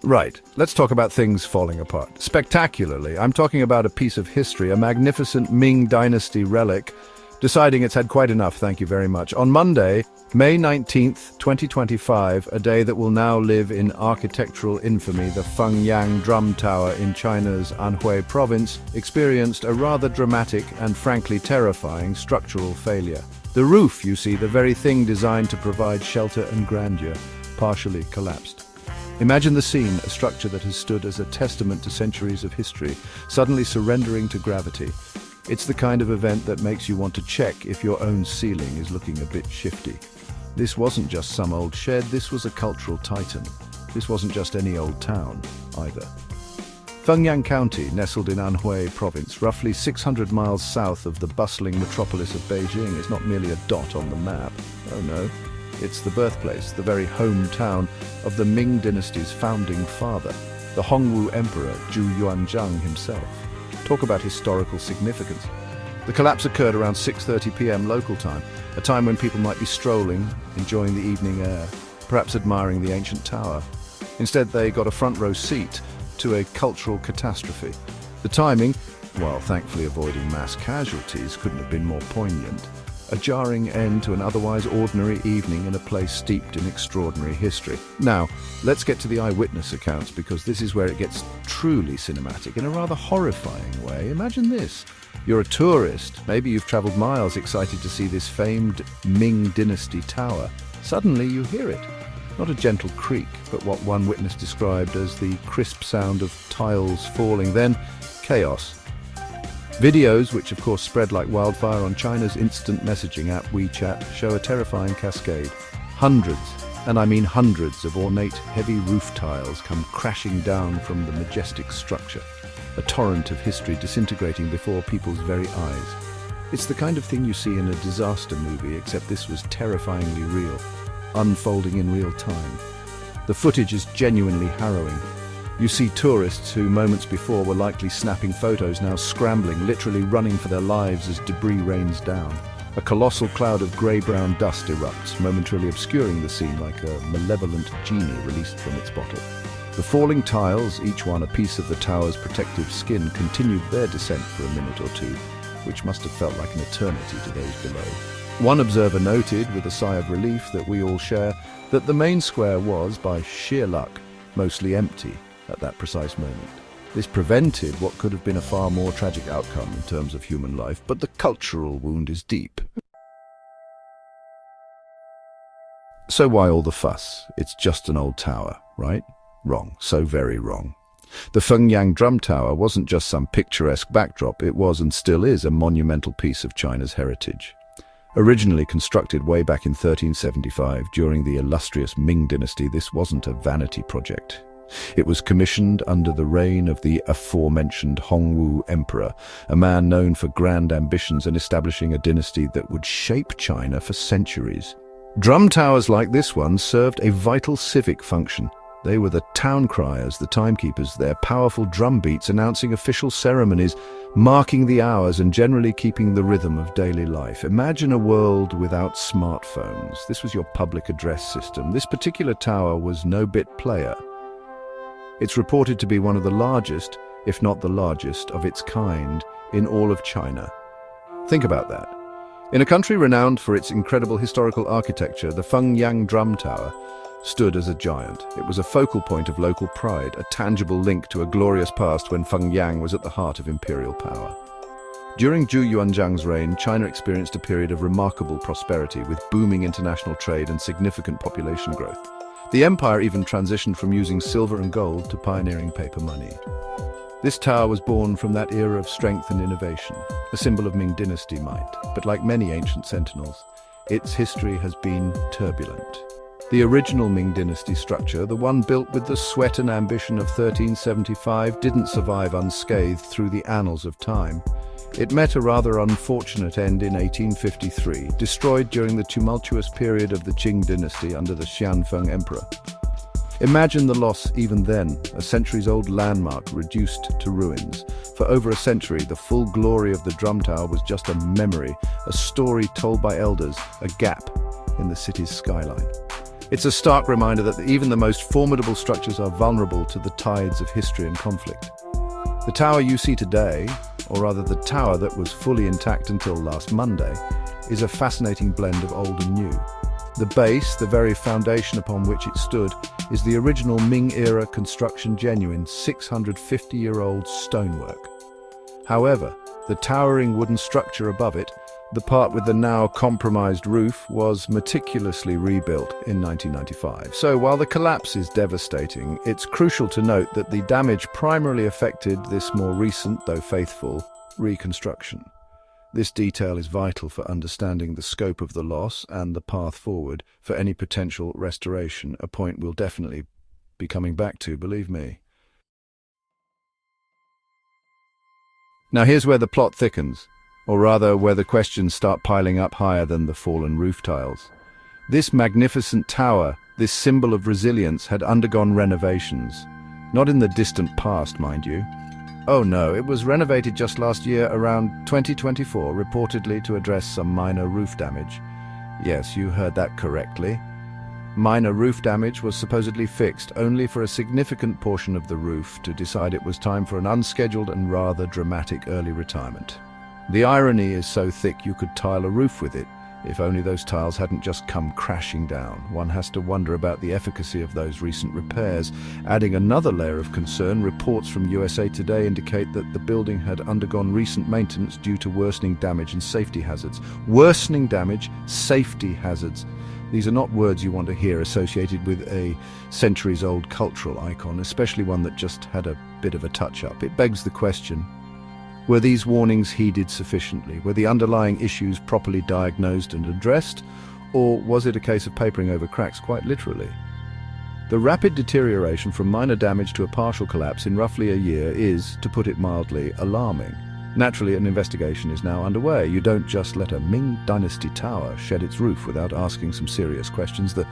Right, let's talk about things falling apart. Spectacularly, I'm talking about a piece of history, a magnificent Ming Dynasty relic, deciding it's had quite enough, thank you very much. On Monday, May 19th, 2025, a day that will now live in architectural infamy, the Fengyang Drum Tower in China's Anhui province experienced a rather dramatic and frankly terrifying structural failure. The roof, you see, the very thing designed to provide shelter and grandeur, partially collapsed. Imagine the scene, a structure that has stood as a testament to centuries of history, suddenly surrendering to gravity. It's the kind of event that makes you want to check if your own ceiling is looking a bit shifty. This wasn't just some old shed, this was a cultural titan. This wasn't just any old town, either. Fengyang County, nestled in Anhui province, roughly 600 miles south of the bustling metropolis of Beijing, is not merely a dot on the map. Oh no. It's the birthplace, the very hometown of the Ming Dynasty's founding father, the Hongwu Emperor Zhu Yuanzhang himself. Talk about historical significance. The collapse occurred around 6:30 p.m. local time, a time when people might be strolling, enjoying the evening air, perhaps admiring the ancient tower. Instead, they got a front row seat to a cultural catastrophe. The timing, while thankfully avoiding mass casualties, couldn't have been more poignant. A jarring end to an otherwise ordinary evening in a place steeped in extraordinary history. Now, let's get to the eyewitness accounts, because this is where it gets truly cinematic in a rather horrifying way. Imagine this. You're a tourist, maybe you've traveled miles excited to see this famed Ming Dynasty tower. Suddenly you hear it. Not a gentle creak, but what one witness described as the crisp sound of tiles falling, then chaos. Videos, which of course spread like wildfire on China's instant messaging app WeChat, show a terrifying cascade. Hundreds, and I mean hundreds, of ornate heavy roof tiles come crashing down from the majestic structure, a torrent of history disintegrating before people's very eyes. It's the kind of thing you see in a disaster movie, except this was terrifyingly real, unfolding in real time. The footage is genuinely harrowing. You see tourists who moments before were likely snapping photos now scrambling, literally running for their lives as debris rains down. A colossal cloud of grey-brown dust erupts, momentarily obscuring the scene like a malevolent genie released from its bottle. The falling tiles, each one a piece of the tower's protective skin, continued their descent for a minute or two, which must have felt like an eternity to those below. One observer noted, with a sigh of relief that we all share, that the main square was, by sheer luck, mostly empty at that precise moment. This prevented what could have been a far more tragic outcome in terms of human life, but the cultural wound is deep. So why all the fuss? It's just an old tower, right? Wrong. So very wrong. The Fengyang Drum Tower wasn't just some picturesque backdrop, it was and still is a monumental piece of China's heritage. Originally constructed way back in 1375 during the illustrious Ming Dynasty, this wasn't a vanity project. It was commissioned under the reign of the aforementioned Hongwu Emperor, a man known for grand ambitions and establishing a dynasty that would shape China for centuries. Drum towers like this one served a vital civic function. They were the town criers, the timekeepers, their powerful drum beats announcing official ceremonies, marking the hours and generally keeping the rhythm of daily life. Imagine a world without smartphones. This was your public address system. This particular tower was no bit player. It's reported to be one of the largest, if not the largest, of its kind in all of China. Think about that. In a country renowned for its incredible historical architecture, the Fengyang Drum Tower stood as a giant. It was a focal point of local pride, a tangible link to a glorious past when Fengyang was at the heart of imperial power. During Zhu Yuanzhang's reign, China experienced a period of remarkable prosperity with booming international trade and significant population growth. The empire even transitioned from using silver and gold to pioneering paper money. This tower was born from that era of strength and innovation, a symbol of Ming Dynasty might, but like many ancient sentinels, its history has been turbulent. The original Ming Dynasty structure, the one built with the sweat and ambition of 1375, didn't survive unscathed through the annals of time. It met a rather unfortunate end in 1853, destroyed during the tumultuous period of the Qing dynasty under the Xianfeng emperor. Imagine the loss even then, a centuries-old landmark reduced to ruins. For over a century, the full glory of the drum tower was just a memory, a story told by elders, a gap in the city's skyline. It's a stark reminder that even the most formidable structures are vulnerable to the tides of history and conflict. The tower you see today, or rather the tower that was fully intact until last Monday, is a fascinating blend of old and new. The base, the very foundation upon which it stood, is the original Ming-era construction, genuine 650-year-old stonework. However, the towering wooden structure above it, the part with the now compromised roof, was meticulously rebuilt in 1995. So while the collapse is devastating, it's crucial to note that the damage primarily affected this more recent, though faithful, reconstruction. This detail is vital for understanding the scope of the loss and the path forward for any potential restoration, a point we'll definitely be coming back to, believe me. Now here's where the plot thickens, or rather where the questions start piling up higher than the fallen roof tiles. This magnificent tower, this symbol of resilience, had undergone renovations. Not in the distant past, mind you. Oh no, it was renovated just last year, around 2024, reportedly to address some minor roof damage. Yes, you heard that correctly. Minor roof damage was supposedly fixed only for a significant portion of the roof to decide it was time for an unscheduled and rather dramatic early retirement. The irony is so thick you could tile a roof with it, if only those tiles hadn't just come crashing down. One has to wonder about the efficacy of those recent repairs. Adding another layer of concern, reports from USA Today indicate that the building had undergone recent maintenance due to worsening damage and safety hazards. Worsening damage, safety hazards. These are not words you want to hear associated with a centuries-old cultural icon, especially one that just had a bit of a touch-up. It begs the question, were these warnings heeded sufficiently? Were the underlying issues properly diagnosed and addressed? Or was it a case of papering over cracks, quite literally? The rapid deterioration from minor damage to a partial collapse in roughly a year is, to put it mildly, alarming. Naturally, an investigation is now underway. You don't just let a Ming Dynasty tower shed its roof without asking some serious questions. The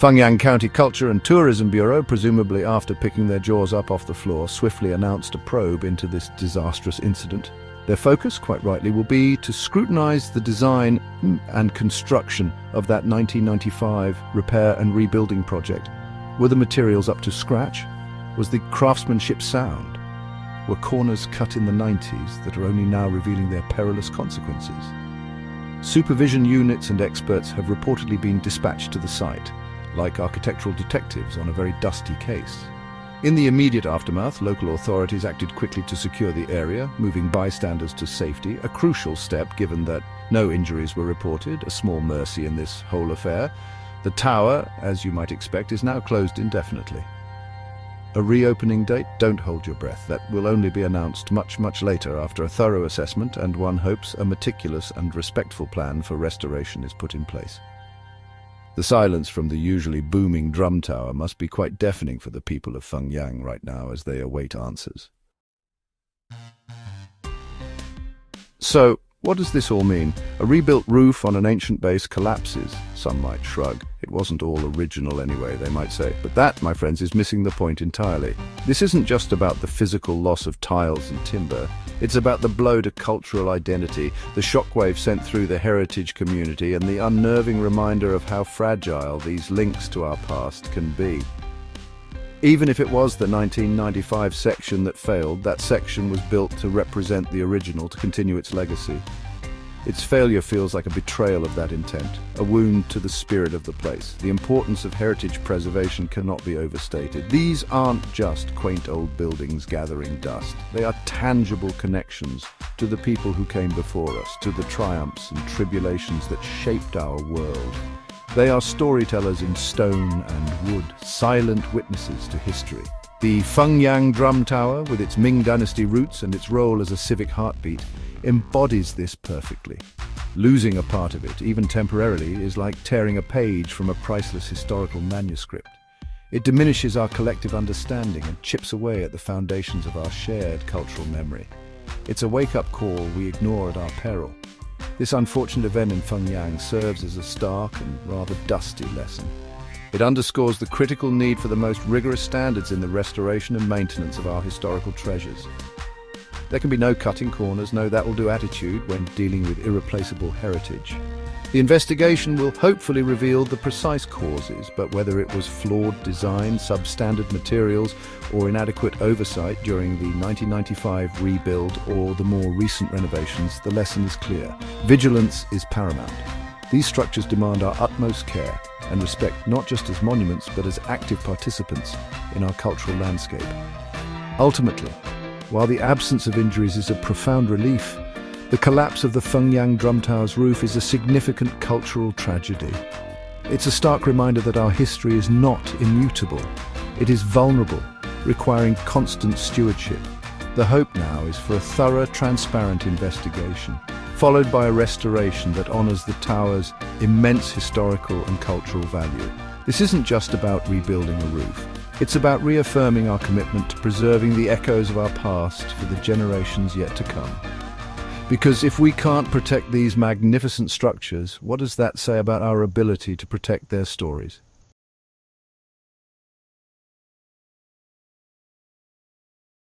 Fengyang County Culture and Tourism Bureau, presumably after picking their jaws up off the floor, swiftly announced a probe into this disastrous incident. Their focus, quite rightly, will be to scrutinize the design and construction of that 1995 repair and rebuilding project. Were the materials up to scratch? Was the craftsmanship sound? Were corners cut in the 90s that are only now revealing their perilous consequences? Supervision units and experts have reportedly been dispatched to the site, like architectural detectives on a very dusty case. In the immediate aftermath, local authorities acted quickly to secure the area, moving bystanders to safety, a crucial step given that no injuries were reported, a small mercy in this whole affair. The tower, as you might expect, is now closed indefinitely. A reopening date? Don't hold your breath. That will only be announced much later after a thorough assessment, and one hopes a meticulous and respectful plan for restoration is put in place. The silence from the usually booming drum tower must be quite deafening for the people of Fengyang right now as they await answers. So, what does this all mean? A rebuilt roof on an ancient base collapses. Some might shrug. It wasn't all original anyway, they might say. But that, my friends, is missing the point entirely. This isn't just about the physical loss of tiles and timber. It's about the blow to cultural identity, the shockwave sent through the heritage community, and the unnerving reminder of how fragile these links to our past can be. Even if it was the 1995 section that failed, that section was built to represent the original, to continue its legacy. Its failure feels like a betrayal of that intent, a wound to the spirit of the place. The importance of heritage preservation cannot be overstated. These aren't just quaint old buildings gathering dust. They are tangible connections to the people who came before us, to the triumphs and tribulations that shaped our world. They are storytellers in stone and wood, silent witnesses to history. The Fengyang Drum Tower, with its Ming Dynasty roots and its role as a civic heartbeat, embodies this perfectly. Losing a part of it, even temporarily, is like tearing a page from a priceless historical manuscript. It diminishes our collective understanding and chips away at the foundations of our shared cultural memory. It's a wake-up call we ignore at our peril. This unfortunate event in Fengyang serves as a stark and rather dusty lesson. It underscores the critical need for the most rigorous standards in the restoration and maintenance of our historical treasures. There can be no cutting corners, no that-will-do attitude when dealing with irreplaceable heritage. The investigation will hopefully reveal the precise causes, but whether it was flawed design, substandard materials, or inadequate oversight during the 1995 rebuild or the more recent renovations, the lesson is clear. Vigilance is paramount. These structures demand our utmost care and respect, not just as monuments but as active participants in our cultural landscape. Ultimately, while the absence of injuries is a profound relief, the collapse of the Fengyang drum tower's roof is a significant cultural tragedy. It's a stark reminder that our history is not immutable. It is vulnerable, requiring constant stewardship. The hope now is for a thorough, transparent investigation, followed by a restoration that honors the tower's immense historical and cultural value. This isn't just about rebuilding a roof. It's about reaffirming our commitment to preserving the echoes of our past for the generations yet to come. Because if we can't protect these magnificent structures, what does that say about our ability to protect their stories?